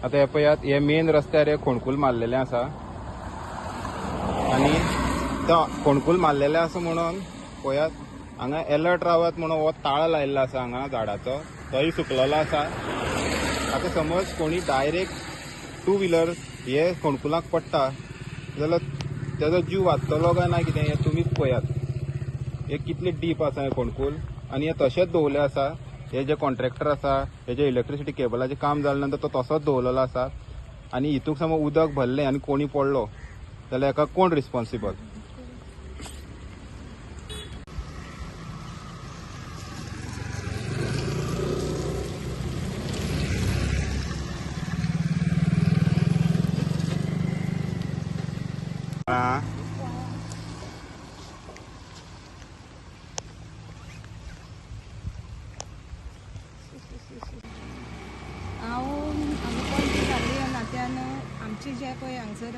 आता हे पळयात, हे मेन रस्त्यार हे खोणकूल मारलेले आसा आणि तो खोणकूल मारलेले आसा म्हणून पळयात हांगा अलर्ट रावत म्हणून हो ताळ लायल्लो आसा हांगा झाडाचो, तोय सुकलेलो आसा. आता समज कोणी डायरेक्ट टू व्हिलर हे खोणकुलाक पडटा जाल्यार तेजो जीव वाचतलो काय ना कितें हें तुमीच पळयात. हे कितले डीप आसा हे खोणकूल आणि हे तशेंच दवरले आसा. हे जे कॉन्ट्रॅक्टर आसा हे जे इलेक्ट्रिसिटी केबलाचें काम जाले नंतर तो तसोच दवरलेलो आसा आणि हितूंक समज उदक भरलें आनी कोणी पडलो जाल्यार हेका कोण रिस्पॉन्सिबल? आम्ही पणजी जाल्ले नात्यान आमचे जे पळय हांगसर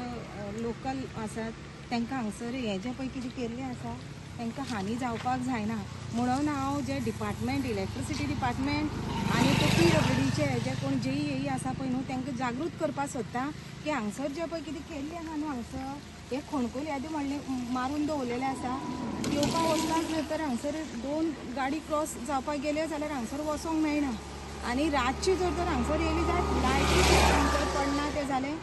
लोकल आसात तांकां हांगसर हे जे पळय कितें केल्लें आसा तांकां हानी जावपाक जायना म्हणून हांव जे डिपार्टमेंट इलेक्ट्रिसिटी डिपार्टमेंट आनी ते PWDचे जे कोण JEE आसा पळय न्हू तांकां जागृत करपाक सोदता की हांगसर जे पळय कितें केल्लें आहा न्हू हांगसर हे खोणकूल येदे म्हणलें मारून दवरलेले आसा. येवपाक वचपाक तर हांगसर 2 गाडी क्रॉस जावपाक गेले जाल्यार हांगसर वचोंक मेळना आनी रातची जर तर हांगसर येयली जाल्यार लायटी हांगसर पडना तें जालें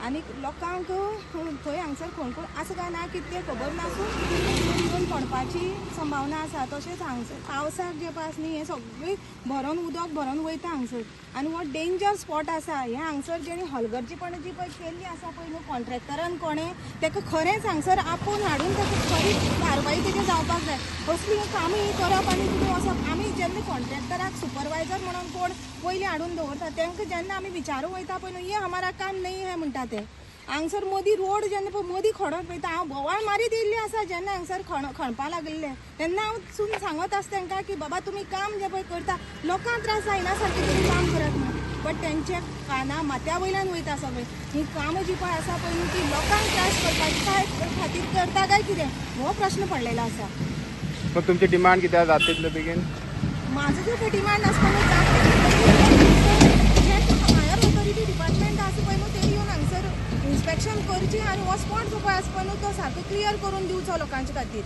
आनी लोकांक थंय हांगसर खोणकूल आसा काय ना कितें तें खबर नासून येवन पडपाची संभावना आसा. तशेंच हांगसर पावसाक जे पळय आसा न्ही हें सगळें भरोन उदक भरोन वयता हांगसर आनी हो डेंजर स्पॉट आसा. हे हांगसर जेणी हलगर्जीपणां जी पळय केल्ली आसा पळय न्हू कॉन्ट्रॅक्टरान कोणें ताका खरेंच हांगसर आपूण हाडून ताका खरी कारवाई तेजेर जावपाक जाय. असली कामी ही करप आनी कितें वचप आमी जेन्ना कॉन्ट्रॅक्टराक सुपरवायझर म्हणून कोण पयलीं हाडून दवरता तांकां जेन्ना आमी विचारूंक वयता पळय न्हू ये हमारा काम नाही है म्हणटा ते. हांगसर मदीं रोड जेन्ना पळय मदीं खणत पळयता हांव बोवाळ मारीत येयल्ली आसा जेन्ना हांगसर खणपा लागलेले तेन्ना हांव सांगत आसता तांकां की बाबा तुमी काम जे पळय करता लोकांक त्रास जायना सारकें तुमी काम करत ना बट तेंचे काना माथ्या वयल्यान वयता सगळें. ही कामां जी पळय आसा पळय न्हू ती लोकांक त्रास करपाच्या खातीर करता काय कितें हो प्रश्न पडलेलो आसा. पण तुमची डिमांड कितें जाता तितले बेगीन? माझं जो डिमांड आसता हायर ऑथॉरिटी डिपार्टमेंट आसा पळय न्हू ते येवन हांगसर इन्स्पेक्शन करची आनी हो स्पॉट जो पळय आसा पळय न्हू तो सारको क्लियर करून दिवचो लोकांचे खातीर.